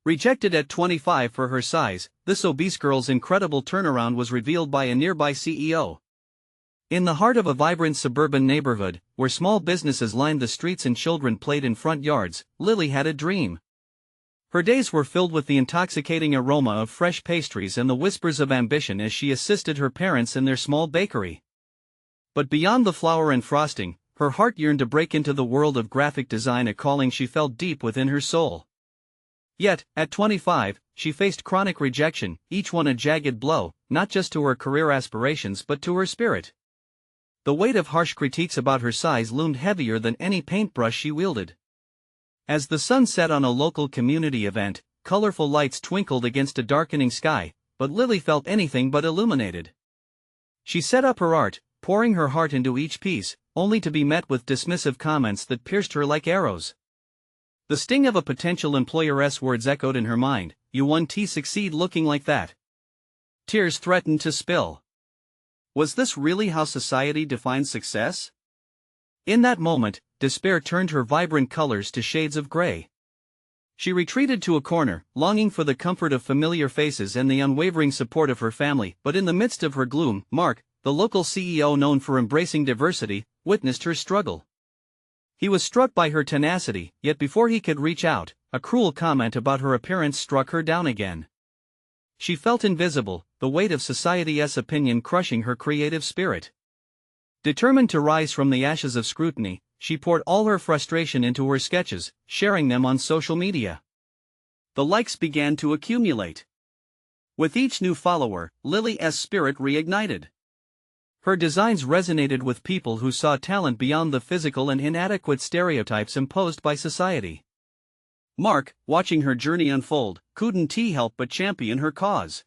Rejected at 25 for her size, this obese girl's incredible turnaround was revealed by a nearby CEO. In the heart of a vibrant suburban neighborhood, where small businesses lined the streets and children played in front yards, Lily had a dream. Her days were filled with the intoxicating aroma of fresh pastries and the whispers of ambition as she assisted her parents in their small bakery. But beyond the flour and frosting, her heart yearned to break into the world of graphic design, a calling she felt deep within her soul. Yet, at 25, she faced chronic rejection, each one a jagged blow, not just to her career aspirations but to her spirit. The weight of harsh critiques about her size loomed heavier than any paintbrush she wielded. As the sun set on a local community event, colorful lights twinkled against a darkening sky, but Lily felt anything but illuminated. She set up her art, pouring her heart into each piece, only to be met with dismissive comments that pierced her like arrows. The sting of a potential employer's words echoed in her mind, "You won't succeed looking like that." Tears threatened to spill. Was this really how society defines success? In that moment, despair turned her vibrant colors to shades of gray. She retreated to a corner, longing for the comfort of familiar faces and the unwavering support of her family, but in the midst of her gloom, Mark, the local CEO known for embracing diversity, witnessed her struggle. He was struck by her tenacity, yet before he could reach out, a cruel comment about her appearance struck her down again. She felt invisible, the weight of society's opinion crushing her creative spirit. Determined to rise from the ashes of scrutiny, she poured all her frustration into her sketches, sharing them on social media. The likes began to accumulate. With each new follower, Lily's spirit reignited. Her designs resonated with people who saw talent beyond the physical and inadequate stereotypes imposed by society. Mark, watching her journey unfold, couldn't help but champion her cause.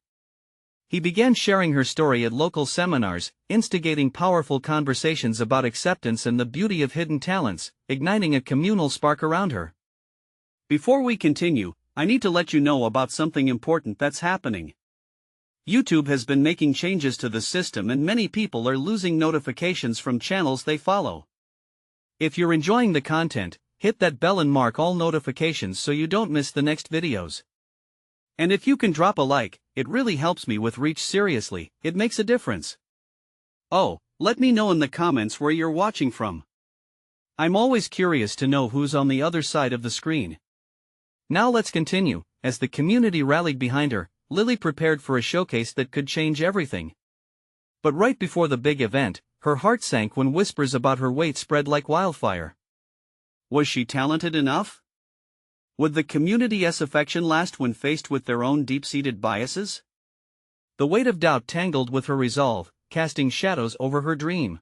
He began sharing her story at local seminars, instigating powerful conversations about acceptance and the beauty of hidden talents, igniting a communal spark around her. Before we continue, I need to let you know about something important that's happening. YouTube has been making changes to the system and many people are losing notifications from channels they follow. If you're enjoying the content, hit that bell and mark all notifications so you don't miss the next videos. And if you can drop a like, it really helps me with reach. Seriously, it makes a difference. Oh, let me know in the comments where you're watching from. I'm always curious to know who's on the other side of the screen. Now let's continue. As the community rallied behind her, Lily prepared for a showcase that could change everything. But right before the big event, her heart sank when whispers about her weight spread like wildfire. Was she talented enough? Would the community's affection last when faced with their own deep-seated biases? The weight of doubt tangled with her resolve, casting shadows over her dream.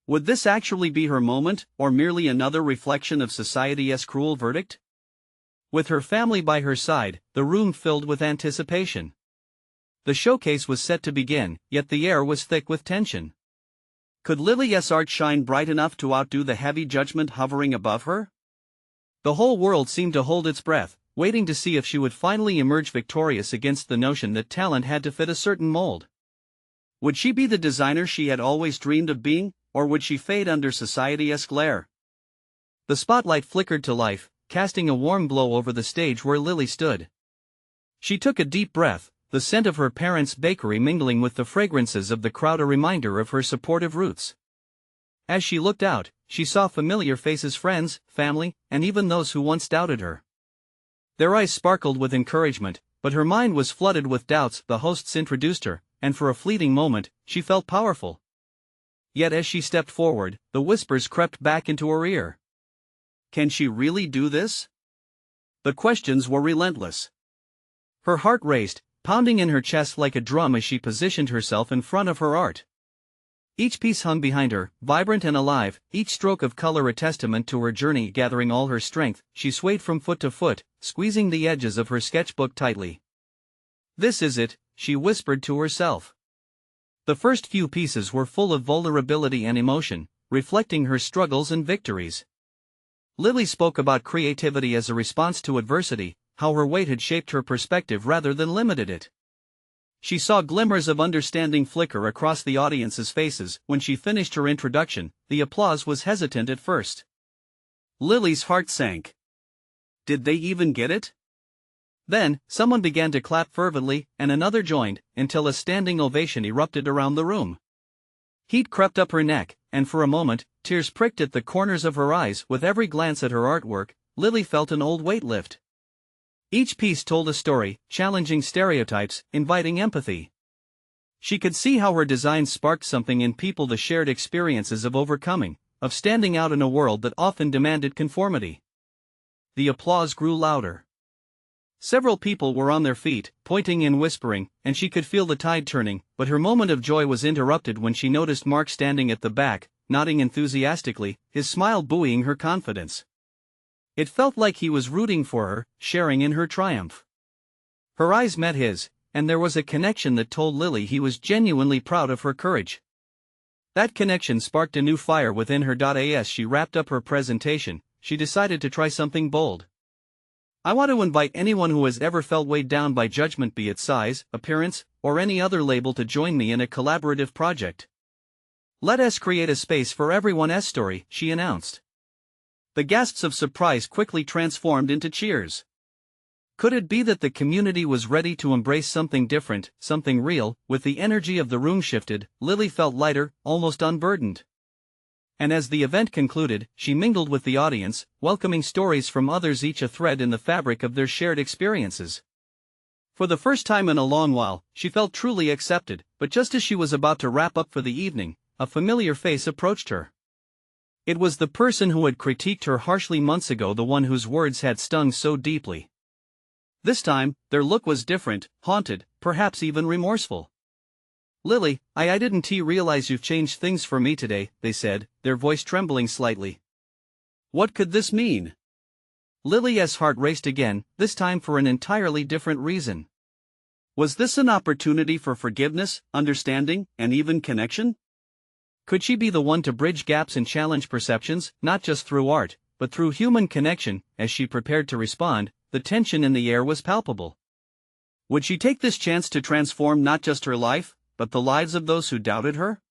Would this actually be her moment, or merely another reflection of society's cruel verdict? With her family by her side, the room filled with anticipation. The showcase was set to begin, yet the air was thick with tension. Could Lily's art shine bright enough to outdo the heavy judgment hovering above her? The whole world seemed to hold its breath, waiting to see if she would finally emerge victorious against the notion that talent had to fit a certain mold. Would she be the designer she had always dreamed of being, or would she fade under society's glare? The spotlight flickered to life, casting a warm glow over the stage where Lily stood. She took a deep breath, the scent of her parents' bakery mingling with the fragrances of the crowd, a reminder of her supportive roots. As she looked out, she saw familiar faces, friends, family, and even those who once doubted her. Their eyes sparkled with encouragement, but her mind was flooded with doubts. The hosts introduced her, and for a fleeting moment, she felt powerful. Yet as she stepped forward, the whispers crept back into her ear. Can she really do this? The questions were relentless. Her heart raced, pounding in her chest like a drum as she positioned herself in front of her art. Each piece hung behind her, vibrant and alive, each stroke of color a testament to her journey. Gathering all her strength, she swayed from foot to foot, squeezing the edges of her sketchbook tightly. "This is it," she whispered to herself. The first few pieces were full of vulnerability and emotion, reflecting her struggles and victories. Lily spoke about creativity as a response to adversity, how her weight had shaped her perspective rather than limited it. She saw glimmers of understanding flicker across the audience's faces. When she finished her introduction, the applause was hesitant at first. Lily's heart sank. Did they even get it? Then, someone began to clap fervently, and another joined, until a standing ovation erupted around the room. Heat crept up her neck, and for a moment, tears pricked at the corners of her eyes. With every glance at her artwork, Lily felt an old weight lift. Each piece told a story, challenging stereotypes, inviting empathy. She could see how her designs sparked something in people, the shared experiences of overcoming, of standing out in a world that often demanded conformity. The applause grew louder. Several people were on their feet, pointing and whispering, and she could feel the tide turning, but her moment of joy was interrupted when she noticed Mark standing at the back, nodding enthusiastically, his smile buoying her confidence. It felt like he was rooting for her, sharing in her triumph. Her eyes met his, and there was a connection that told Lily he was genuinely proud of her courage. That connection sparked a new fire within her. As she wrapped up her presentation, she decided to try something bold. I want to invite anyone who has ever felt weighed down by judgment, be it size, appearance, or any other label, to join me in a collaborative project. Let us create a space for everyone's story, she announced. The gasps of surprise quickly transformed into cheers. Could it be that the community was ready to embrace something different, something real? With the energy of the room shifted, Lily felt lighter, almost unburdened. And as the event concluded, she mingled with the audience, welcoming stories from others, each a thread in the fabric of their shared experiences. For the first time in a long while, she felt truly accepted, but just as she was about to wrap up for the evening, a familiar face approached her. It was the person who had critiqued her harshly months ago, the one whose words had stung so deeply. This time, their look was different, haunted, perhaps even remorseful. Lily, I didn't realize you've changed things for me today, they said, their voice trembling slightly. What could this mean? Lily's heart raced again, this time for an entirely different reason. Was this an opportunity for forgiveness, understanding, and even connection? Could she be the one to bridge gaps and challenge perceptions, not just through art, but through human connection? As she prepared to respond, the tension in the air was palpable. Would she take this chance to transform not just her life, but the lives of those who doubted her?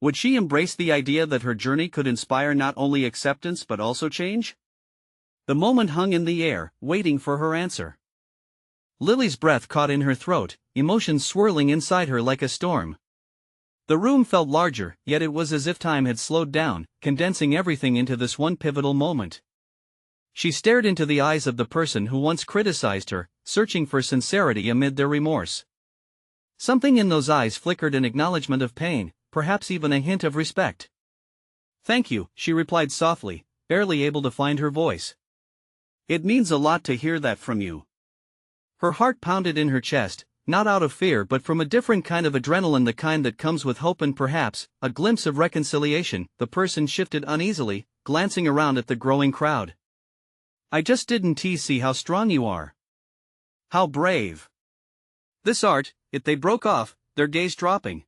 Would she embrace the idea that her journey could inspire not only acceptance but also change? The moment hung in the air, waiting for her answer. Lily's breath caught in her throat, emotions swirling inside her like a storm. The room felt larger, yet it was as if time had slowed down, condensing everything into this one pivotal moment. She stared into the eyes of the person who once criticized her, searching for sincerity amid their remorse. Something in those eyes flickered, an acknowledgement of pain, perhaps even a hint of respect. Thank you, she replied softly, barely able to find her voice. It means a lot to hear that from you. Her heart pounded in her chest, not out of fear but from a different kind of adrenaline, the kind that comes with hope and perhaps a glimpse of reconciliation. The person shifted uneasily, glancing around at the growing crowd. I just didn't see how strong you are. How brave. This art, they broke off, their gaze dropping.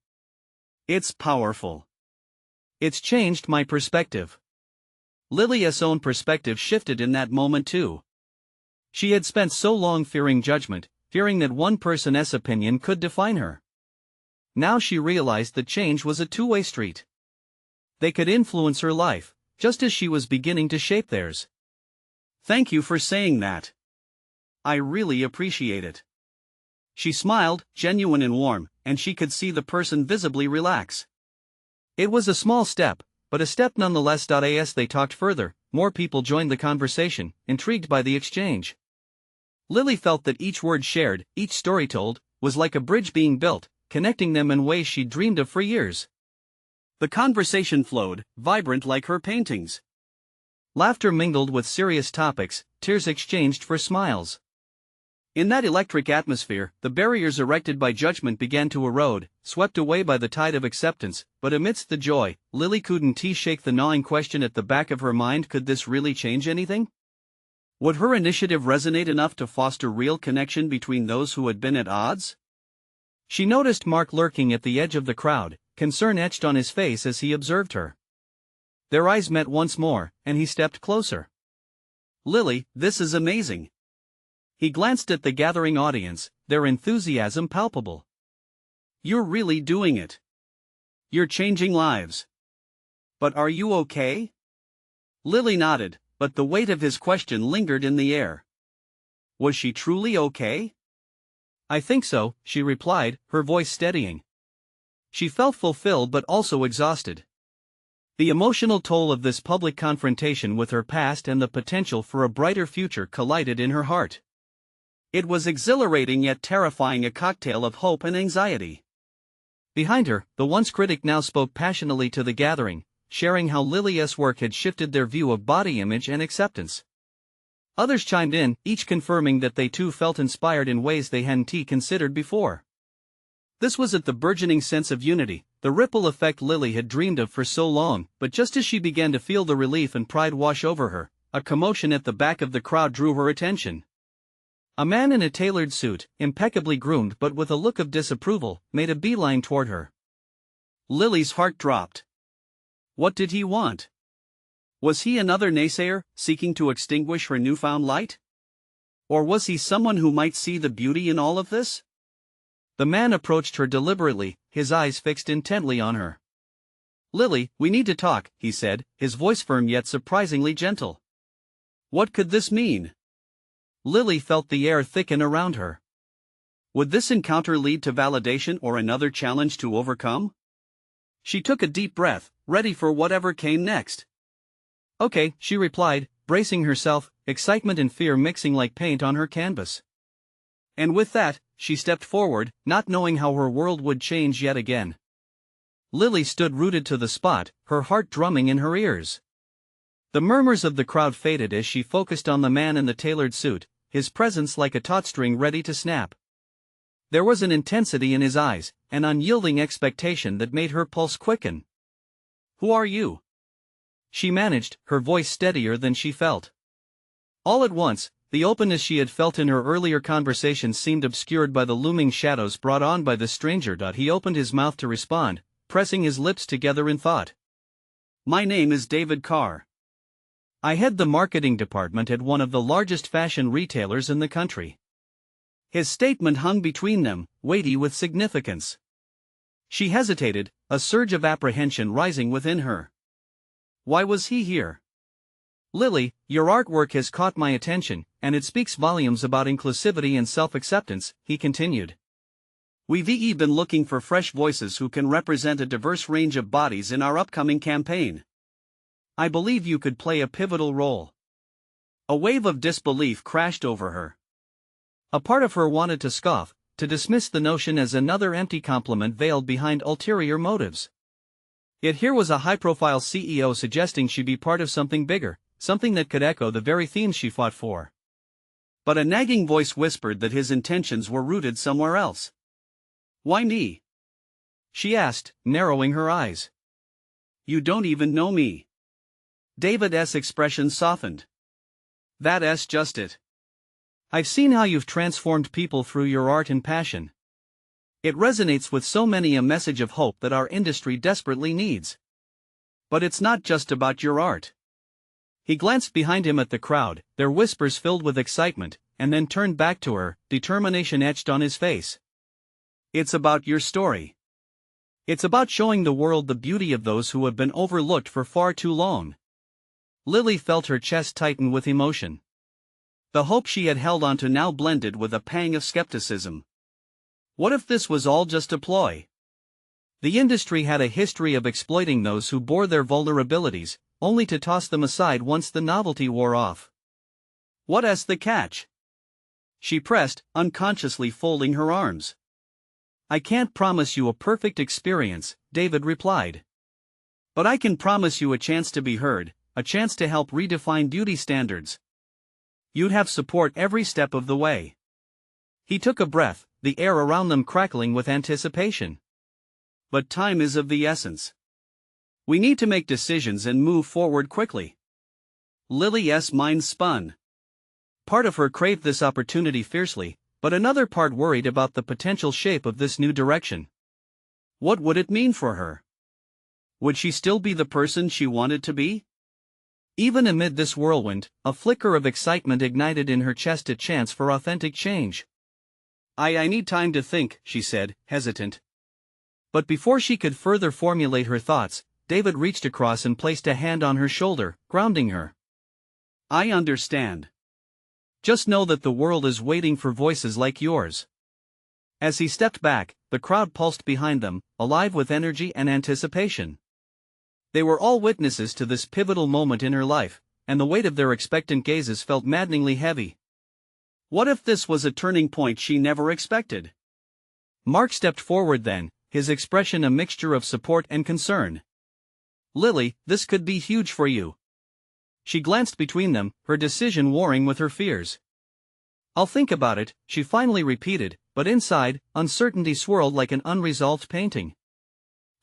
It's powerful. It's changed my perspective. Lily's own perspective shifted in that moment too. She had spent so long fearing judgment, fearing that one person's opinion could define her. Now she realized that change was a two-way street. They could influence her life, just as she was beginning to shape theirs. Thank you for saying that. I really appreciate it. She smiled, genuine and warm, and she could see the person visibly relax. It was a small step, but a step nonetheless. As they talked further, more people joined the conversation, intrigued by the exchange. Lily felt that each word shared, each story told, was like a bridge being built, connecting them in ways she'd dreamed of for years. The conversation flowed, vibrant like her paintings. Laughter mingled with serious topics, tears exchanged for smiles. In that electric atmosphere, the barriers erected by judgment began to erode, swept away by the tide of acceptance. But amidst the joy, Lily couldn't shake the gnawing question at the back of her mind: could this really change anything? Would her initiative resonate enough to foster real connection between those who had been at odds? She noticed Mark lurking at the edge of the crowd, concern etched on his face as he observed her. Their eyes met once more, and he stepped closer. Lily, this is amazing. He glanced at the gathering audience, their enthusiasm palpable. You're really doing it. You're changing lives. But are you okay? Lily nodded, but the weight of his question lingered in the air. Was she truly okay? I think so, she replied, her voice steadying. She felt fulfilled but also exhausted. The emotional toll of this public confrontation with her past and the potential for a brighter future collided in her heart. It was exhilarating yet terrifying, a cocktail of hope and anxiety. Behind her, the once critic now spoke passionately to the gathering, sharing how Lily's work had shifted their view of body image and acceptance. Others chimed in, each confirming that they too felt inspired in ways they hadn't considered before. This was at the burgeoning sense of unity, the ripple effect Lily had dreamed of for so long, but just as she began to feel the relief and pride wash over her, a commotion at the back of the crowd drew her attention. A man in a tailored suit, impeccably groomed but with a look of disapproval, made a beeline toward her. Lily's heart dropped. What did he want? Was he another naysayer, seeking to extinguish her newfound light? Or was he someone who might see the beauty in all of this? The man approached her deliberately, his eyes fixed intently on her. Lily, we need to talk, he said, his voice firm yet surprisingly gentle. What could this mean? Lily felt the air thicken around her. Would this encounter lead to validation or another challenge to overcome? She took a deep breath, ready for whatever came next. Okay, she replied, bracing herself, excitement and fear mixing like paint on her canvas. And with that, she stepped forward, not knowing how her world would change yet again. Lily stood rooted to the spot, her heart drumming in her ears. The murmurs of the crowd faded as she focused on the man in the tailored suit, his presence like a taut string ready to snap. There was an intensity in his eyes, an unyielding expectation that made her pulse quicken. Who are you? She managed, her voice steadier than she felt. All at once, the openness she had felt in her earlier conversations seemed obscured by the looming shadows brought on by the stranger. He opened his mouth to respond, pressing his lips together in thought. My name is David Carr. I head the marketing department at one of the largest fashion retailers in the country. His statement hung between them, weighty with significance. She hesitated, a surge of apprehension rising within her. Why was he here? Lily, your artwork has caught my attention, and it speaks volumes about inclusivity and self-acceptance, he continued. We've been looking for fresh voices who can represent a diverse range of bodies in our upcoming campaign. I believe you could play a pivotal role. A wave of disbelief crashed over her. A part of her wanted to scoff, to dismiss the notion as another empty compliment veiled behind ulterior motives. Yet here was a high-profile CEO suggesting she be part of something bigger, something that could echo the very themes she fought for. But a nagging voice whispered that his intentions were rooted somewhere else. Why me? She asked, narrowing her eyes. You don't even know me. David's expression softened. That's just it. I've seen how you've transformed people through your art and passion. It resonates with so many, a message of hope that our industry desperately needs. But it's not just about your art. He glanced behind him at the crowd, their whispers filled with excitement, and then turned back to her, determination etched on his face. It's about your story. It's about showing the world the beauty of those who have been overlooked for far too long. Lily felt her chest tighten with emotion. The hope she had held onto now blended with a pang of skepticism. What if this was all just a ploy? The industry had a history of exploiting those who bore their vulnerabilities, only to toss them aside once the novelty wore off. What's the catch? She pressed, unconsciously folding her arms. I can't promise you a perfect experience, David replied. But I can promise you a chance to be heard, a chance to help redefine beauty standards. You'd have support every step of the way. He took a breath, the air around them crackling with anticipation. But time is of the essence. We need to make decisions and move forward quickly. Lily's mind spun. Part of her craved this opportunity fiercely, but another part worried about the potential shape of this new direction. What would it mean for her? Would she still be the person she wanted to be? Even amid this whirlwind, a flicker of excitement ignited in her chest, a chance for authentic change. I need time to think, she said, hesitant. But before she could further formulate her thoughts, David reached across and placed a hand on her shoulder, grounding her. I understand. Just know that the world is waiting for voices like yours. As he stepped back, the crowd pulsed behind them, alive with energy and anticipation. They were all witnesses to this pivotal moment in her life, and the weight of their expectant gazes felt maddeningly heavy. What if this was a turning point she never expected? Mark stepped forward then, his expression a mixture of support and concern. Lily, this could be huge for you. She glanced between them, her decision warring with her fears. I'll think about it, she finally repeated, but inside, uncertainty swirled like an unresolved painting.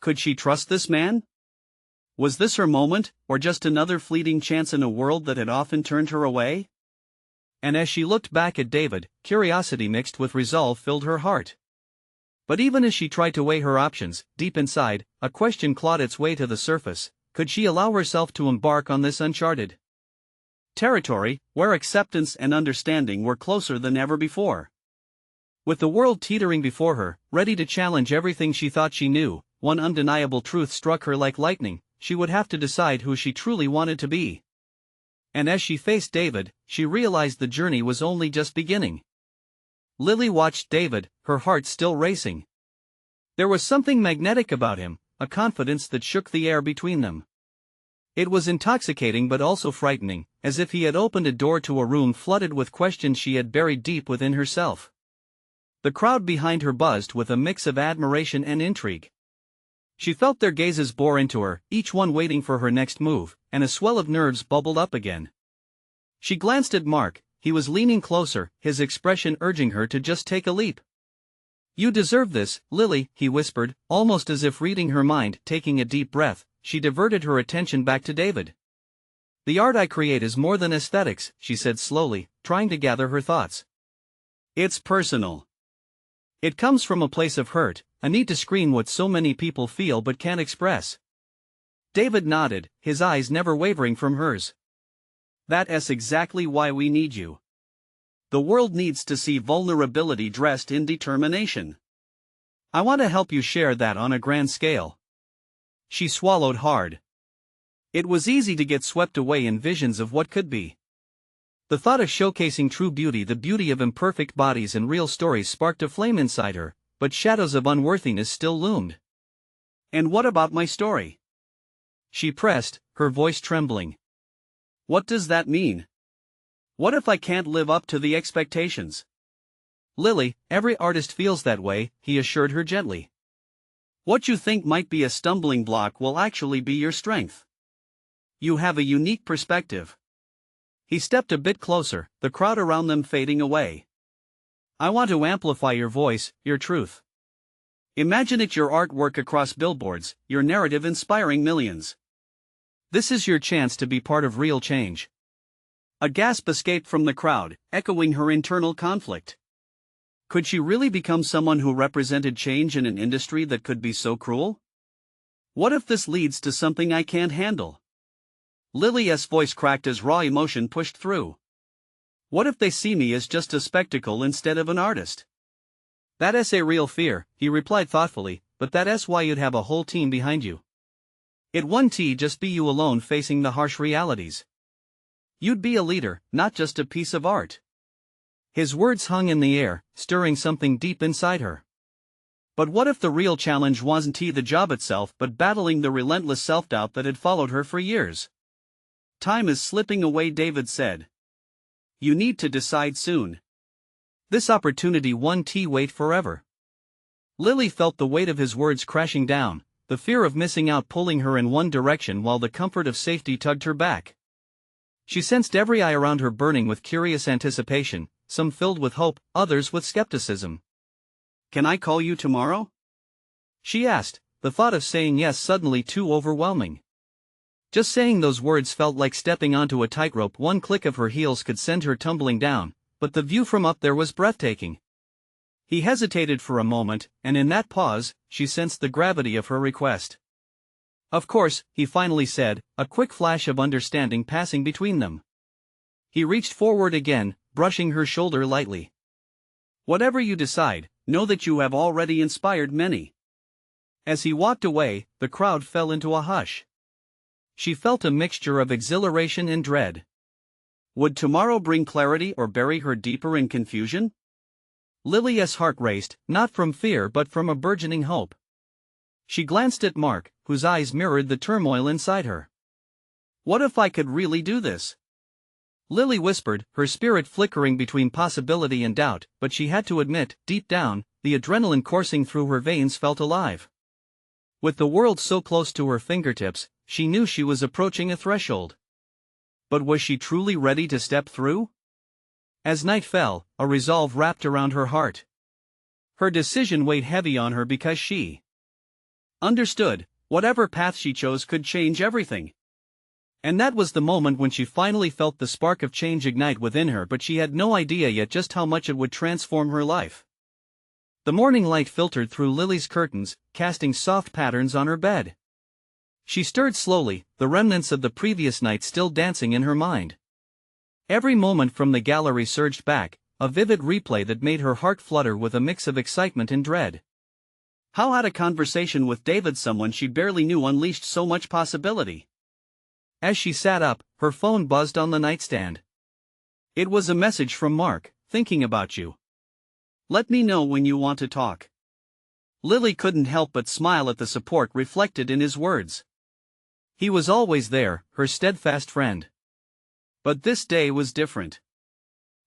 Could she trust this man? Was this her moment, or just another fleeting chance in a world that had often turned her away? And as she looked back at David, curiosity mixed with resolve filled her heart. But even as she tried to weigh her options, deep inside, a question clawed its way to the surface: could she allow herself to embark on this uncharted territory, where acceptance and understanding were closer than ever before? With the world teetering before her, ready to challenge everything she thought she knew, one undeniable truth struck her like lightning: she would have to decide who she truly wanted to be. And as she faced David, she realized the journey was only just beginning. Lily watched David, her heart still racing. There was something magnetic about him, a confidence that shook the air between them. It was intoxicating but also frightening, as if he had opened a door to a room flooded with questions she had buried deep within herself. The crowd behind her buzzed with a mix of admiration and intrigue. She felt their gazes bore into her, each one waiting for her next move, and a swell of nerves bubbled up again. She glanced at Mark. He was leaning closer, his expression urging her to just take a leap. You deserve this, Lily, he whispered, almost as if reading her mind. Taking a deep breath, she diverted her attention back to David. The art I create is more than aesthetics, she said slowly, trying to gather her thoughts. It's personal. It comes from a place of hurt, a need to screen what so many people feel but can't express. David nodded, his eyes never wavering from hers. That's exactly why we need you. The world needs to see vulnerability dressed in determination. I want to help you share that on a grand scale. She swallowed hard. It was easy to get swept away in visions of what could be. The thought of showcasing true beauty, the beauty of imperfect bodies and real stories, sparked a flame inside her, but shadows of unworthiness still loomed. And what about my story? She pressed, her voice trembling. What does that mean? What if I can't live up to the expectations? Lily, every artist feels that way, he assured her gently. What you think might be a stumbling block will actually be your strength. You have a unique perspective. He stepped a bit closer, the crowd around them fading away. I want to amplify your voice, your truth. Imagine it, your artwork across billboards, your narrative inspiring millions. This is your chance to be part of real change. A gasp escaped from the crowd, echoing her internal conflict. Could she really become someone who represented change in an industry that could be so cruel? What if this leads to something I can't handle? Lily's voice cracked as raw emotion pushed through. What if they see me as just a spectacle instead of an artist? That's a real fear, he replied thoughtfully, but that's why you'd have a whole team behind you. It wouldn't just be you alone facing the harsh realities. You'd be a leader, not just a piece of art. His words hung in the air, stirring something deep inside her. But what if the real challenge wasn't the job itself but battling the relentless self-doubt that had followed her for years? Time is slipping away, David said. You need to decide soon. This opportunity won't wait forever. Lily felt the weight of his words crashing down, the fear of missing out pulling her in one direction while the comfort of safety tugged her back. She sensed every eye around her burning with curious anticipation, some filled with hope, others with skepticism. Can I call you tomorrow? She asked, the thought of saying yes suddenly too overwhelming. Just saying those words felt like stepping onto a tightrope. One click of her heels could send her tumbling down, but the view from up there was breathtaking. He hesitated for a moment, and in that pause, she sensed the gravity of her request. Of course, he finally said, a quick flash of understanding passing between them. He reached forward again, brushing her shoulder lightly. Whatever you decide, know that you have already inspired many. As he walked away, the crowd fell into a hush. She felt a mixture of exhilaration and dread. Would tomorrow bring clarity or bury her deeper in confusion? Lily's heart raced, not from fear but from a burgeoning hope. She glanced at Mark, whose eyes mirrored the turmoil inside her. What if I could really do this? Lily whispered, her spirit flickering between possibility and doubt, but she had to admit, deep down, the adrenaline coursing through her veins felt alive. With the world so close to her fingertips, she knew she was approaching a threshold. But was she truly ready to step through? As night fell, a resolve wrapped around her heart. Her decision weighed heavy on her because she understood, whatever path she chose could change everything. And that was the moment when she finally felt the spark of change ignite within her, but she had no idea yet just how much it would transform her life. The morning light filtered through Lily's curtains, casting soft patterns on her bed. She stirred slowly, the remnants of the previous night still dancing in her mind. Every moment from the gallery surged back, a vivid replay that made her heart flutter with a mix of excitement and dread. How had a conversation with David, someone she barely knew, unleashed so much possibility? As she sat up, her phone buzzed on the nightstand. It was a message from Mark, thinking about you. Let me know when you want to talk. Lily couldn't help but smile at the support reflected in his words. He was always there, her steadfast friend. But this day was different.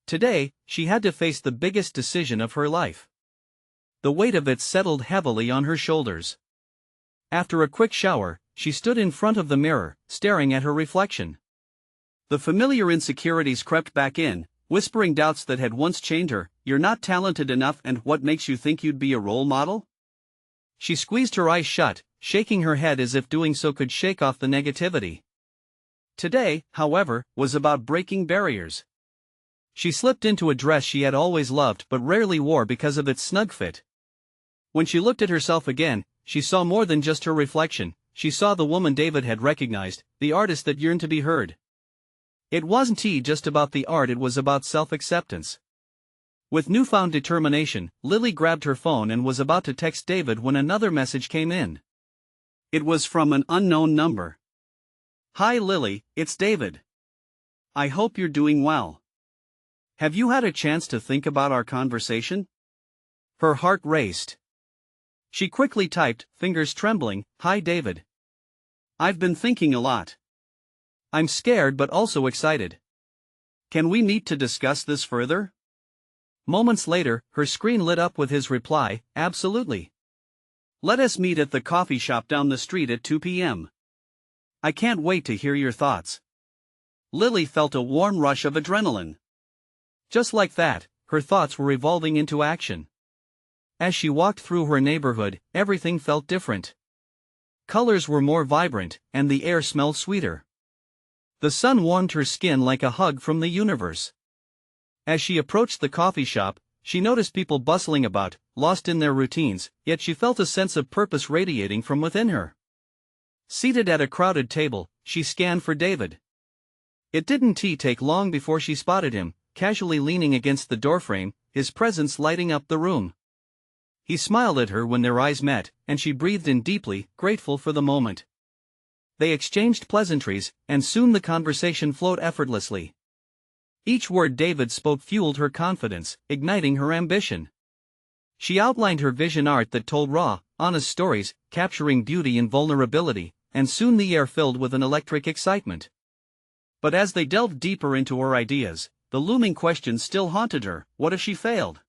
Today, she had to face the biggest decision of her life. The weight of it settled heavily on her shoulders. After a quick shower, she stood in front of the mirror, staring at her reflection. The familiar insecurities crept back in, whispering doubts that had once chained her. You're not talented enough, and what makes you think you'd be a role model? She squeezed her eyes shut, shaking her head as if doing so could shake off the negativity. Today, however, was about breaking barriers. She slipped into a dress she had always loved but rarely wore because of its snug fit. When she looked at herself again, she saw more than just her reflection. She saw the woman David had recognized, the artist that yearned to be heard. It wasn't just about the art, it was about self-acceptance. With newfound determination, Lily grabbed her phone and was about to text David when another message came in. It was from an unknown number. Hi Lily, it's David. I hope you're doing well. Have you had a chance to think about our conversation? Her heart raced. She quickly typed, fingers trembling, Hi David. I've been thinking a lot. I'm scared but also excited. Can we meet to discuss this further? Moments later, her screen lit up with his reply, absolutely. Let us meet at the coffee shop down the street at 2 p.m. I can't wait to hear your thoughts. Lily felt a warm rush of adrenaline. Just like that, her thoughts were evolving into action. As she walked through her neighborhood, everything felt different. Colors were more vibrant, and the air smelled sweeter. The sun warmed her skin like a hug from the universe. As she approached the coffee shop, she noticed people bustling about, lost in their routines, yet she felt a sense of purpose radiating from within her. Seated at a crowded table, she scanned for David. It didn't take long before she spotted him, casually leaning against the doorframe, his presence lighting up the room. He smiled at her when their eyes met, and she breathed in deeply, grateful for the moment. They exchanged pleasantries, and soon the conversation flowed effortlessly. Each word David spoke fueled her confidence, igniting her ambition. She outlined her vision art that told raw, honest stories, capturing beauty and vulnerability, and soon the air filled with an electric excitement. But as they delved deeper into her ideas, the looming question still haunted her: what if she failed?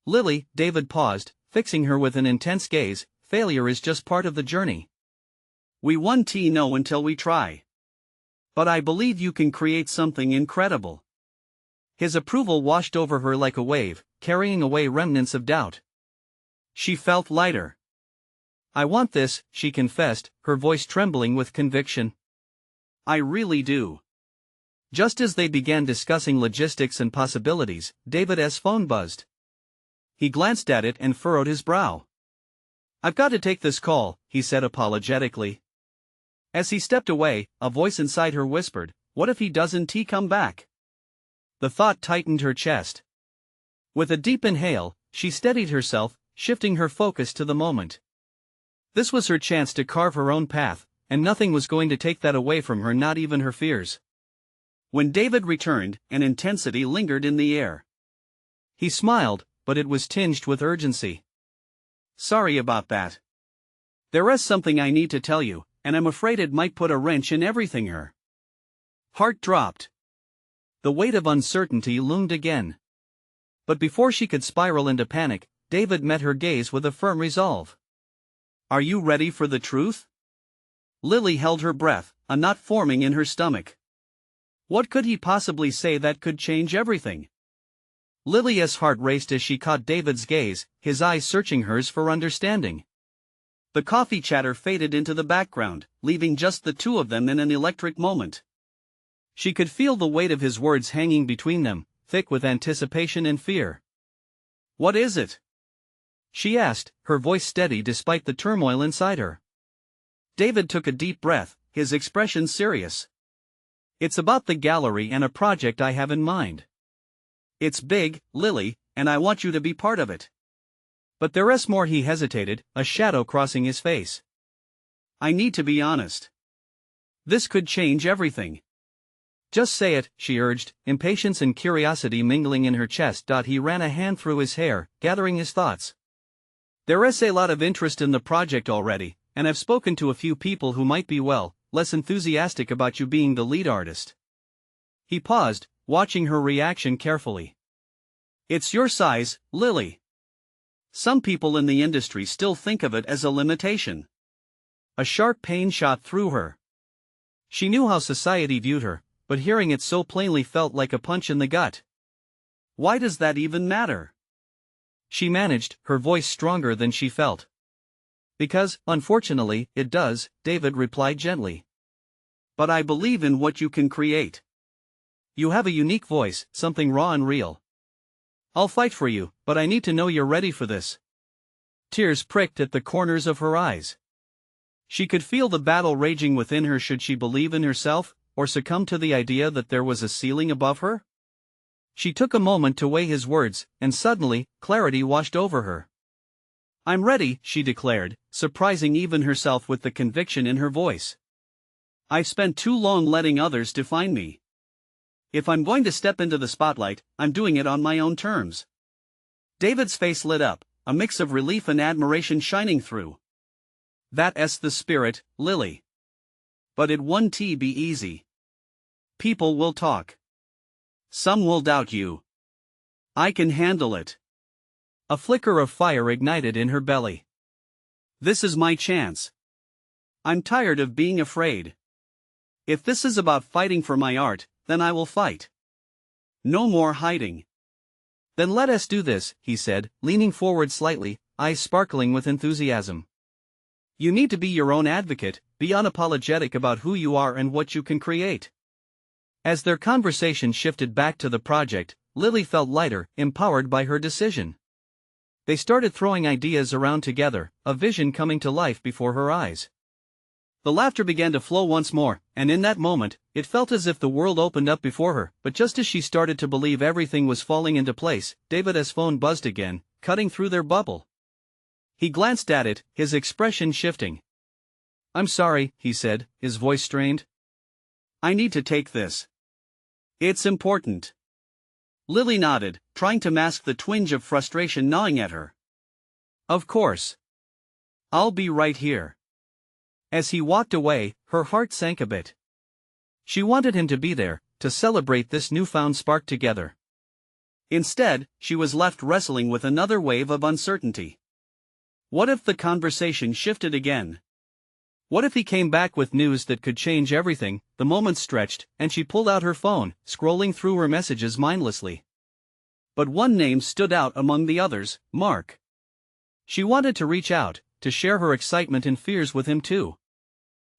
Lily, David paused, fixing her with an intense gaze, failure is just part of the journey. We won't know until we try. But I believe you can create something incredible. His approval washed over her like a wave, carrying away remnants of doubt. She felt lighter. I want this, she confessed, her voice trembling with conviction. I really do. Just as they began discussing logistics and possibilities, David's phone buzzed. He glanced at it and furrowed his brow. I've got to take this call, he said apologetically. As he stepped away, a voice inside her whispered, what if he doesn't come back? The thought tightened her chest. With a deep inhale, she steadied herself, shifting her focus to the moment. This was her chance to carve her own path, and nothing was going to take that away from her, not even her fears. When David returned, an intensity lingered in the air. He smiled, but it was tinged with urgency. Sorry about that. There is something I need to tell you, and I'm afraid it might put a wrench in everything. Her heart dropped. The weight of uncertainty loomed again. But before she could spiral into panic, David met her gaze with a firm resolve. Are you ready for the truth? Lily held her breath, a knot forming in her stomach. What could he possibly say that could change everything? Lily's heart raced as she caught David's gaze, his eyes searching hers for understanding. The coffee chatter faded into the background, leaving just the two of them in an electric moment. She could feel the weight of his words hanging between them, thick with anticipation and fear. What is it? She asked, her voice steady despite the turmoil inside her. David took a deep breath, his expression serious. It's about the gallery and a project I have in mind. It's big, Lily, and I want you to be part of it. But there is more. He hesitated, a shadow crossing his face. I need to be honest. This could change everything. Just say it, she urged, impatience and curiosity mingling in her chest. He ran a hand through his hair, gathering his thoughts. There is a lot of interest in the project already, and I've spoken to a few people who might be less enthusiastic about you being the lead artist. He paused, watching her reaction carefully. It's your size, Lily. Some people in the industry still think of it as a limitation. A sharp pain shot through her. She knew how society viewed her, but hearing it so plainly felt like a punch in the gut. Why does that even matter? She managed, her voice stronger than she felt. Because, unfortunately, it does, David replied gently. But I believe in what you can create. You have a unique voice, something raw and real. I'll fight for you, but I need to know you're ready for this. Tears pricked at the corners of her eyes. She could feel the battle raging within her. Should she believe in herself, or succumb to the idea that there was a ceiling above her? She took a moment to weigh his words, and suddenly, clarity washed over her. I'm ready, she declared, surprising even herself with the conviction in her voice. I've spent too long letting others define me. If I'm going to step into the spotlight, I'm doing it on my own terms. David's face lit up, a mix of relief and admiration shining through. That's the spirit, Lily. But it won't be easy. People will talk. Some will doubt you. I can handle it. A flicker of fire ignited in her belly. This is my chance. I'm tired of being afraid. If this is about fighting for my art, then I will fight. No more hiding. Then let us do this, he said, leaning forward slightly, eyes sparkling with enthusiasm. You need to be your own advocate, be unapologetic about who you are and what you can create. As their conversation shifted back to the project, Lily felt lighter, empowered by her decision. They started throwing ideas around together, a vision coming to life before her eyes. The laughter began to flow once more, and in that moment, it felt as if the world opened up before her. But just as she started to believe everything was falling into place, David's phone buzzed again, cutting through their bubble. He glanced at it, his expression shifting. I'm sorry, he said, his voice strained. I need to take this. It's important. Lily nodded, trying to mask the twinge of frustration gnawing at her. Of course. I'll be right here. As he walked away, her heart sank a bit. She wanted him to be there, to celebrate this newfound spark together. Instead, she was left wrestling with another wave of uncertainty. What if the conversation shifted again? What if he came back with news that could change everything? The moments stretched, and she pulled out her phone, scrolling through her messages mindlessly. But one name stood out among the others, Mark. She wanted to reach out, to share her excitement and fears with him too.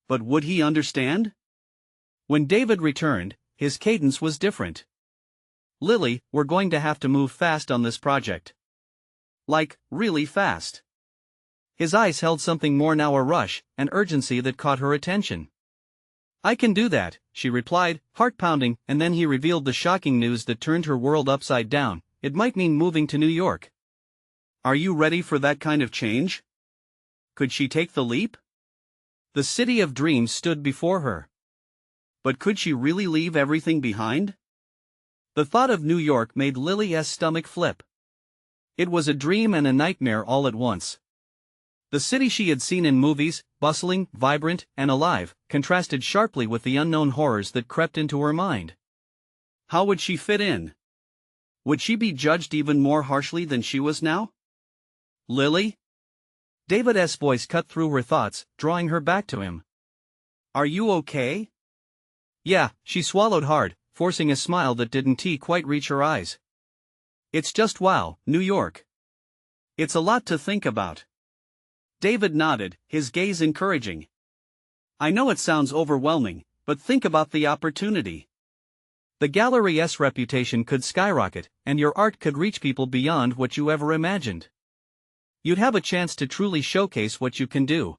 But would he understand? When David returned, his cadence was different. Lily, we're going to have to move fast on this project. Like, really fast. His eyes held something more now, a rush, an urgency that caught her attention. I can do that, she replied, heart pounding, and then he revealed the shocking news that turned her world upside down. It might mean moving to New York. Are you ready for that kind of change? Could she take the leap? The city of dreams stood before her. But could she really leave everything behind? The thought of New York made Lily's stomach flip. It was a dream and a nightmare all at once. The city she had seen in movies, bustling, vibrant, and alive, contrasted sharply with the unknown horrors that crept into her mind. How would she fit in? Would she be judged even more harshly than she was now? Lily? David's voice cut through her thoughts, drawing her back to him. Are you okay? Yeah, she swallowed hard, forcing a smile that didn't quite reach her eyes. It's just wow, New York. It's a lot to think about. David nodded, his gaze encouraging. I know it sounds overwhelming, but think about the opportunity. The gallery's reputation could skyrocket, and your art could reach people beyond what you ever imagined. You'd have a chance to truly showcase what you can do.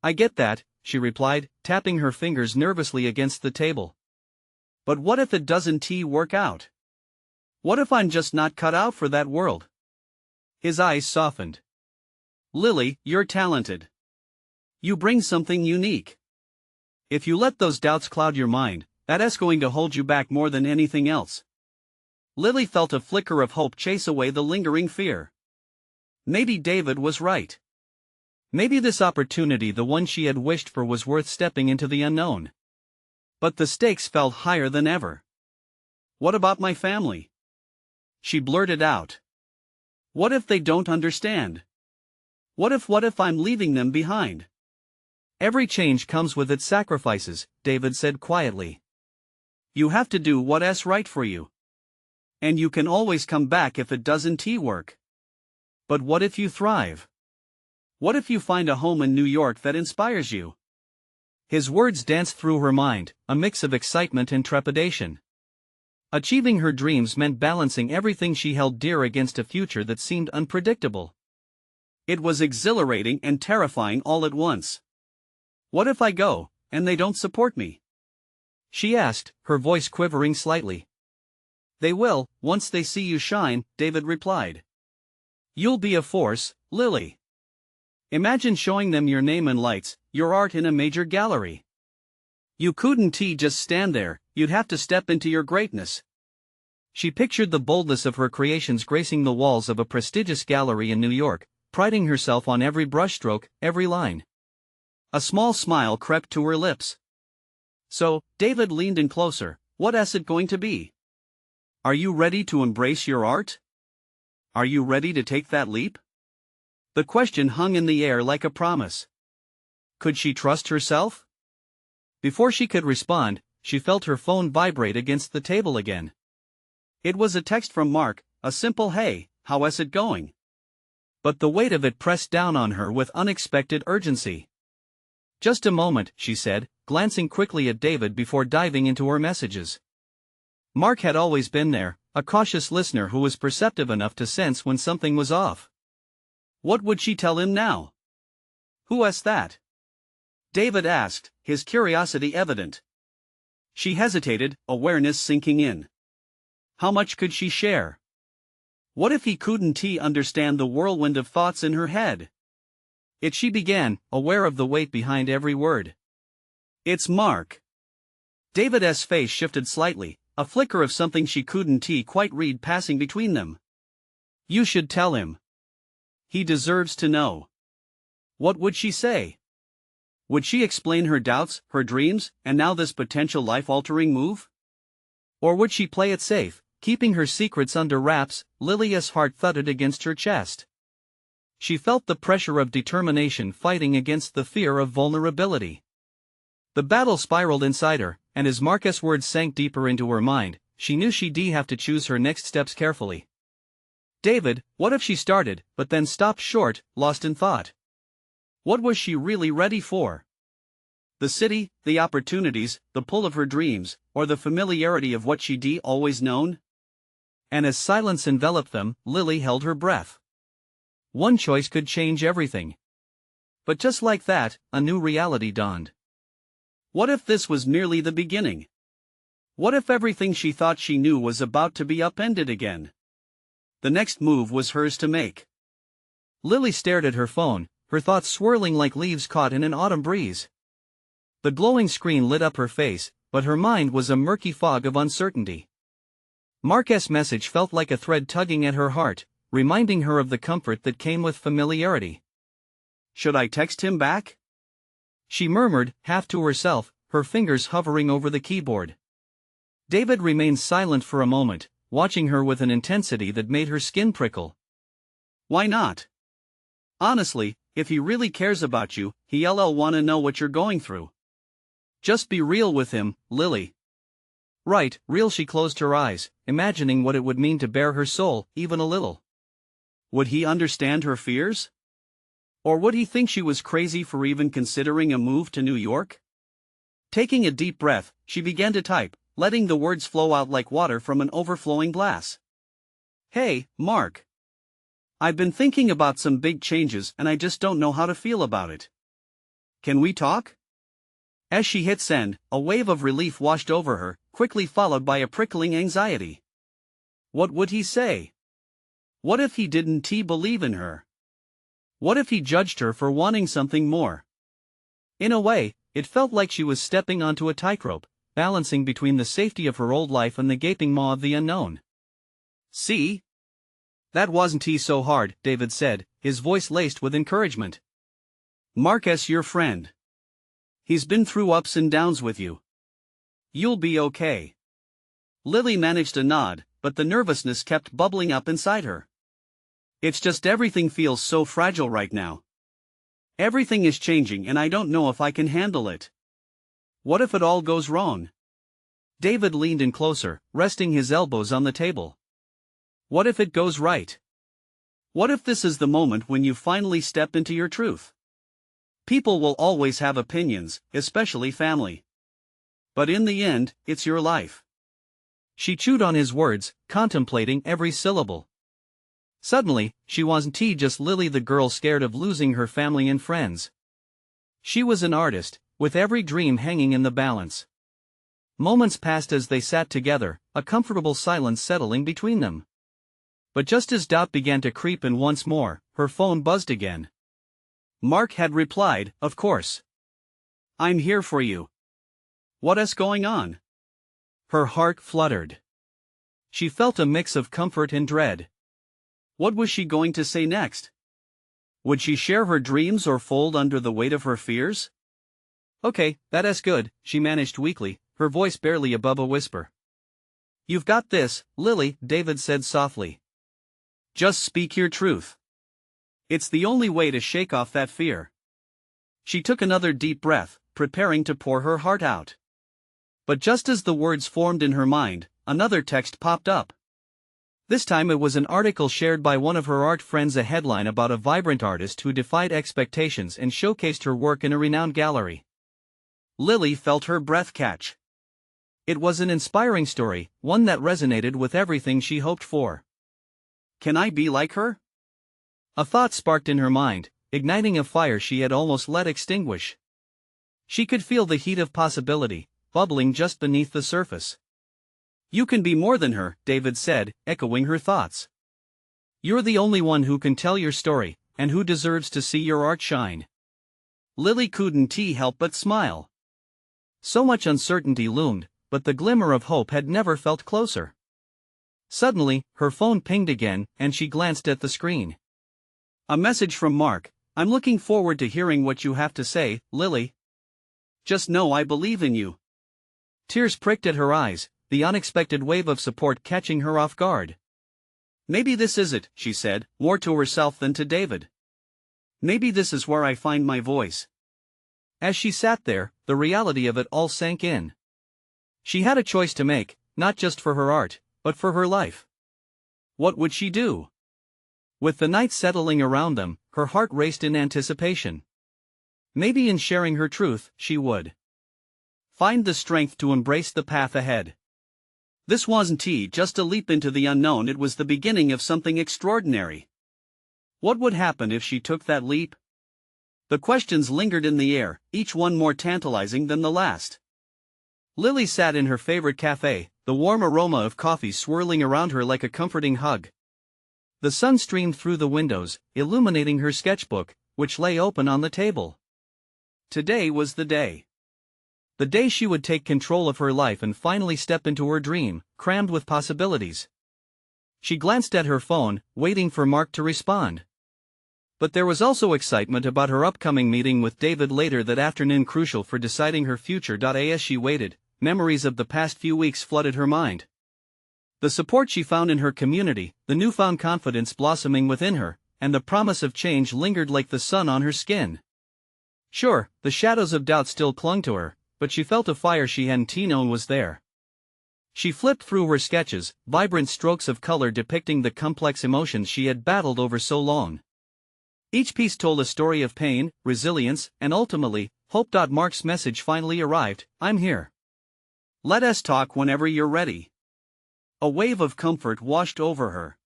I get that, she replied, tapping her fingers nervously against the table. But what if it doesn't work out? What if I'm just not cut out for that world? His eyes softened. Lily, you're talented. You bring something unique. If you let those doubts cloud your mind, that's going to hold you back more than anything else. Lily felt a flicker of hope chase away the lingering fear. Maybe David was right. Maybe this opportunity, the one she had wished for, was worth stepping into the unknown. But the stakes felt higher than ever. What about my family? She blurted out. What if they don't understand? What if I'm leaving them behind? Every change comes with its sacrifices, David said quietly. You have to do what's right for you. And you can always come back if it doesn't work. But what if you thrive? What if you find a home in New York that inspires you? His words danced through her mind, a mix of excitement and trepidation. Achieving her dreams meant balancing everything she held dear against a future that seemed unpredictable. It was exhilarating and terrifying all at once. What if I go, and they don't support me? She asked, her voice quivering slightly. They will, once they see you shine, David replied. You'll be a force, Lily. Imagine showing them your name in lights, your art in a major gallery. You couldn't just stand there, you'd have to step into your greatness. She pictured the boldness of her creations gracing the walls of a prestigious gallery in New York, priding herself on every brushstroke, every line. A small smile crept to her lips. So, David leaned in closer. What's it going to be? Are you ready to embrace your art? Are you ready to take that leap? The question hung in the air like a promise. Could she trust herself? Before she could respond, she felt her phone vibrate against the table again. It was a text from Mark, a simple "Hey, how's it going?" But the weight of it pressed down on her with unexpected urgency. Just a moment, she said, glancing quickly at David before diving into her messages. Mark had always been there, a cautious listener who was perceptive enough to sense when something was off. What would she tell him now? Who's that? David asked, his curiosity evident. She hesitated, awareness sinking in. How much could she share? What if he couldn't understand the whirlwind of thoughts in her head? She began, aware of the weight behind every word. It's Mark. David's face shifted slightly, a flicker of something she couldn't quite read passing between them. You should tell him. He deserves to know. What would she say? Would she explain her doubts, her dreams, and now this potential life-altering move? Or would she play it safe, keeping her secrets under wraps? Lily's heart thudded against her chest. She felt the pressure of determination fighting against the fear of vulnerability. The battle spiraled inside her, and as Marcus' words sank deeper into her mind, she knew she'd have to choose her next steps carefully. David, what if she started, but then stopped short, lost in thought? What was she really ready for? The city, the opportunities, the pull of her dreams, or the familiarity of what she'd always known? And as silence enveloped them, Lily held her breath. One choice could change everything. But just like that, a new reality dawned. What if this was merely the beginning? What if everything she thought she knew was about to be upended again? The next move was hers to make. Lily stared at her phone, her thoughts swirling like leaves caught in an autumn breeze. The glowing screen lit up her face, but her mind was a murky fog of uncertainty. Mark's message felt like a thread tugging at her heart, reminding her of the comfort that came with familiarity. Should I text him back? She murmured, half to herself, her fingers hovering over the keyboard. David remained silent for a moment, watching her with an intensity that made her skin prickle. Why not? Honestly, if he really cares about you, he'll wanna know what you're going through. Just be real with him, Lily. Right, real. She closed her eyes, imagining what it would mean to bare her soul, even a little. Would he understand her fears? Or would he think she was crazy for even considering a move to New York? Taking a deep breath, she began to type, letting the words flow out like water from an overflowing glass. Hey, Mark. I've been thinking about some big changes and I just don't know how to feel about it. Can we talk? As she hit send, a wave of relief washed over her, quickly followed by a prickling anxiety. What would he say? What if he didn't believe in her? What if he judged her for wanting something more? In a way, it felt like she was stepping onto a tightrope, balancing between the safety of her old life and the gaping maw of the unknown. See? That wasn't so hard, David said, his voice laced with encouragement. Mark's your friend. He's been through ups and downs with you. You'll be okay. Lily managed a nod, but the nervousness kept bubbling up inside her. It's just everything feels so fragile right now. Everything is changing and I don't know if I can handle it. What if it all goes wrong? David leaned in closer, resting his elbows on the table. What if it goes right? What if this is the moment when you finally step into your truth? People will always have opinions, especially family. But in the end, it's your life. She chewed on his words, contemplating every syllable. Suddenly, she wasn't just Lily, the girl scared of losing her family and friends. She was an artist, with every dream hanging in the balance. Moments passed as they sat together, a comfortable silence settling between them. But just as doubt began to creep in once more, her phone buzzed again. Mark had replied, of course. I'm here for you. What's going on? Her heart fluttered. She felt a mix of comfort and dread. What was she going to say next? Would she share her dreams or fold under the weight of her fears? Okay, that's good, she managed weakly, her voice barely above a whisper. You've got this, Lily, David said softly. Just speak your truth. It's the only way to shake off that fear. She took another deep breath, preparing to pour her heart out. But just as the words formed in her mind, another text popped up. This time it was an article shared by one of her art friends, a headline about a vibrant artist who defied expectations and showcased her work in a renowned gallery. Lily felt her breath catch. It was an inspiring story, one that resonated with everything she hoped for. Can I be like her? A thought sparked in her mind, igniting a fire she had almost let extinguish. She could feel the heat of possibility, bubbling just beneath the surface. You can be more than her, David said, echoing her thoughts. You're the only one who can tell your story, and who deserves to see your art shine. Lily couldn't help but smile. So much uncertainty loomed, but the glimmer of hope had never felt closer. Suddenly, her phone pinged again, and she glanced at the screen. A message from Mark. I'm looking forward to hearing what you have to say, Lily. Just know I believe in you. Tears pricked at her eyes, the unexpected wave of support catching her off guard. Maybe this is it, she said, more to herself than to David. Maybe this is where I find my voice. As she sat there, the reality of it all sank in. She had a choice to make, not just for her art, but for her life. What would she do? With the night settling around them, her heart raced in anticipation. Maybe in sharing her truth, she would find the strength to embrace the path ahead. This wasn't just a leap into the unknown, it was the beginning of something extraordinary. What would happen if she took that leap? The questions lingered in the air, each one more tantalizing than the last. Lily sat in her favorite cafe, the warm aroma of coffee swirling around her like a comforting hug. The sun streamed through the windows, illuminating her sketchbook, which lay open on the table. Today was the day. The day she would take control of her life and finally step into her dream, crammed with possibilities. She glanced at her phone, waiting for Mark to respond. But there was also excitement about her upcoming meeting with David later that afternoon, crucial for deciding her future. As she waited, memories of the past few weeks flooded her mind. The support she found in her community, the newfound confidence blossoming within her, and the promise of change lingered like the sun on her skin. Sure, the shadows of doubt still clung to her, but she felt a fire she hadn't known was there. She flipped through her sketches, vibrant strokes of color depicting the complex emotions she had battled over so long. Each piece told a story of pain, resilience, and ultimately, hope. Mark's message finally arrived: "I'm here. Let us talk whenever you're ready." A wave of comfort washed over her.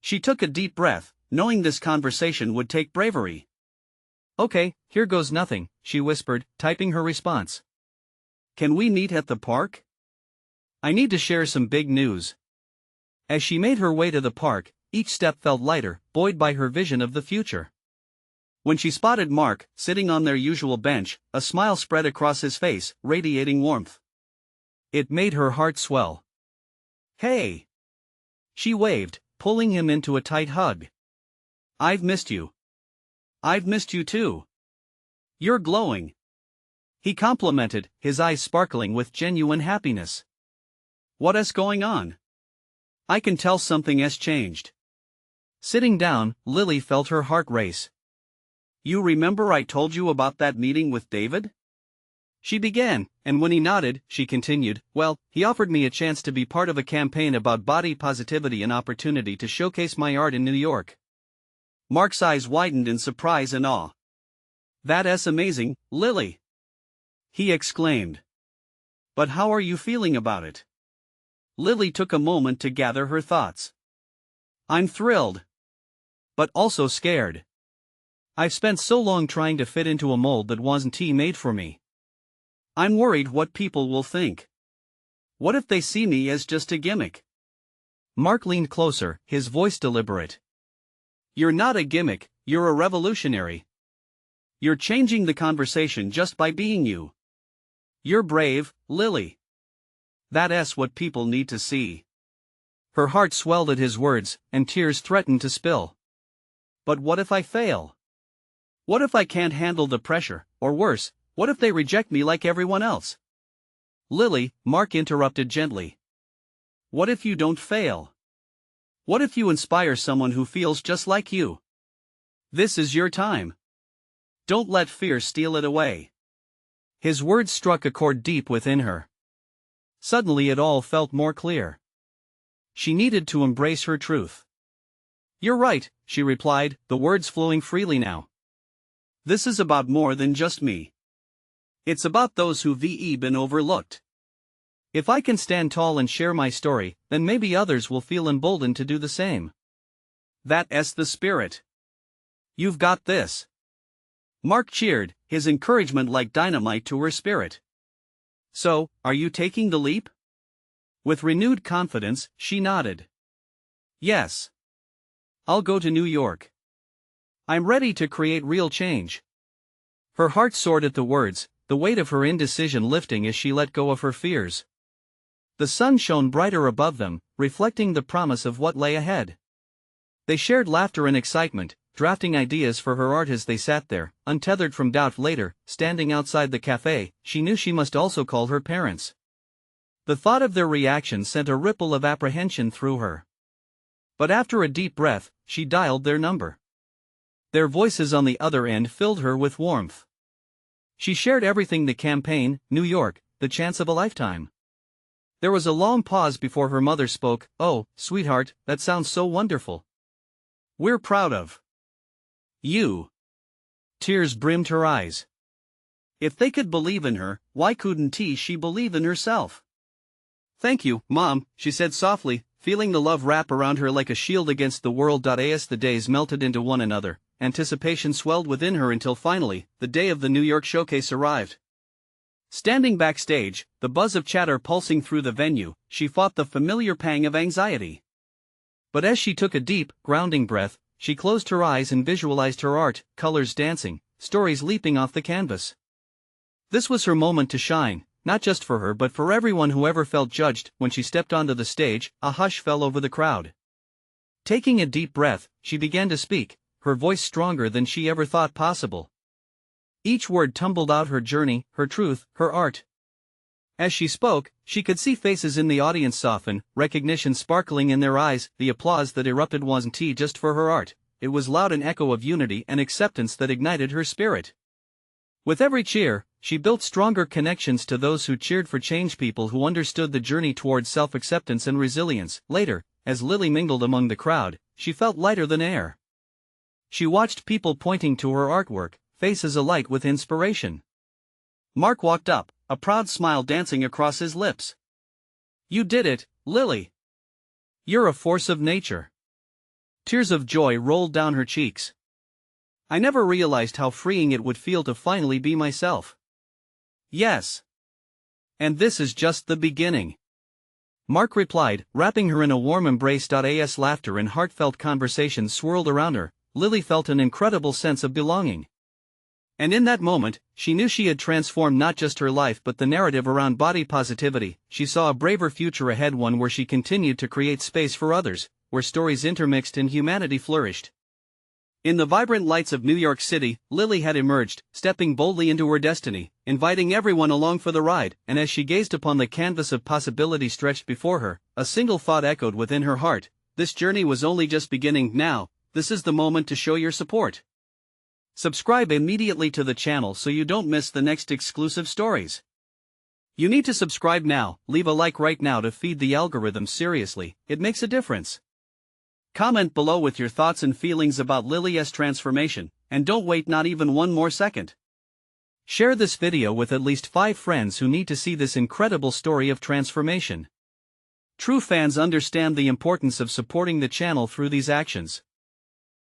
She took a deep breath, knowing this conversation would take bravery. "Okay, here goes nothing," she whispered, typing her response. "Can we meet at the park? I need to share some big news." As she made her way to the park, each step felt lighter, buoyed by her vision of the future. When she spotted Mark, sitting on their usual bench, a smile spread across his face, radiating warmth. It made her heart swell. "Hey!" she waved, pulling him into a tight hug. "I've missed you." "I've missed you too. You're glowing," he complimented, his eyes sparkling with genuine happiness. "What's going on? I can tell something has changed." Sitting down, Lily felt her heart race. "You remember I told you about that meeting with David?" she began, and when he nodded, she continued, "Well, he offered me a chance to be part of a campaign about body positivity, an opportunity to showcase my art in New York." Mark's eyes widened in surprise and awe. "That's amazing, Lily!" he exclaimed. "But how are you feeling about it?" Lily took a moment to gather her thoughts. "I'm thrilled. But also scared. I've spent so long trying to fit into a mold that wasn't made for me. I'm worried what people will think. What if they see me as just a gimmick?" Mark leaned closer, his voice deliberate. "You're not a gimmick, you're a revolutionary. You're changing the conversation just by being you. You're brave, Lily. That's what people need to see." Her heart swelled at his words, and tears threatened to spill. "But what if I fail? What if I can't handle the pressure, or worse, what if they reject me like everyone else?" "Lily," Mark interrupted gently. "What if you don't fail? What if you inspire someone who feels just like you? This is your time. Don't let fear steal it away." His words struck a chord deep within her. Suddenly it all felt more clear. She needed to embrace her truth. "You're right," she replied, the words flowing freely now. "This is about more than just me. It's about those who've been overlooked. If I can stand tall and share my story, then maybe others will feel emboldened to do the same. That's the spirit. You've got this." Mark cheered, his encouragement like dynamite to her spirit. "So, are you taking the leap?" With renewed confidence, she nodded. "Yes. I'll go to New York. I'm ready to create real change." Her heart soared at the words, the weight of her indecision lifting as she let go of her fears. The sun shone brighter above them, reflecting the promise of what lay ahead. They shared laughter and excitement, drafting ideas for her art as they sat there, untethered from doubt. Later, standing outside the cafe, she knew she must also call her parents. The thought of their reaction sent a ripple of apprehension through her. But after a deep breath, she dialed their number. Their voices on the other end filled her with warmth. She shared everything: the campaign, New York, the chance of a lifetime. There was a long pause before her mother spoke. "Oh, sweetheart, that sounds so wonderful. We're proud of you." Tears brimmed her eyes. If they could believe in her, why couldn't she believe in herself? "Thank you, Mom," she said softly, feeling the love wrap around her like a shield against the world. As the days melted into one another, anticipation swelled within her until finally, the day of the New York showcase arrived. Standing backstage, the buzz of chatter pulsing through the venue, she fought the familiar pang of anxiety. But as she took a deep, grounding breath, she closed her eyes and visualized her art, colors dancing, stories leaping off the canvas. This was her moment to shine, not just for her but for everyone who ever felt judged. When she stepped onto the stage, a hush fell over the crowd. Taking a deep breath, she began to speak, her voice stronger than she ever thought possible. Each word tumbled out her journey, her truth, her art. As she spoke, she could see faces in the audience soften, recognition sparkling in their eyes. The applause that erupted wasn't just for her art, it was loud, an echo of unity and acceptance that ignited her spirit. With every cheer, she built stronger connections to those who cheered for change, people who understood the journey towards self-acceptance and resilience. Later, as Lily mingled among the crowd, she felt lighter than air. She watched people pointing to her artwork, faces alight with inspiration. Mark walked up, a proud smile dancing across his lips. "You did it, Lily. You're a force of nature." Tears of joy rolled down her cheeks. "I never realized how freeing it would feel to finally be myself." "Yes. And this is just the beginning," Mark replied, wrapping her in a warm embrace. As laughter and heartfelt conversations swirled around her, Lily felt an incredible sense of belonging. And in that moment, she knew she had transformed not just her life but the narrative around body positivity. She saw a braver future ahead, one where she continued to create space for others, where stories intermixed and humanity flourished. In the vibrant lights of New York City, Lily had emerged, stepping boldly into her destiny, inviting everyone along for the ride. And as she gazed upon the canvas of possibility stretched before her, a single thought echoed within her heart: this journey was only just beginning. Now, this is the moment to show your support. Subscribe immediately to the channel so you don't miss the next exclusive stories. You need to subscribe now. Leave a like right now to feed the algorithm. Seriously, it makes a difference. Comment below with your thoughts and feelings about Lily's transformation, and don't wait not even one more second. Share this video with at least 5 friends who need to see this incredible story of transformation. True fans understand the importance of supporting the channel through these actions.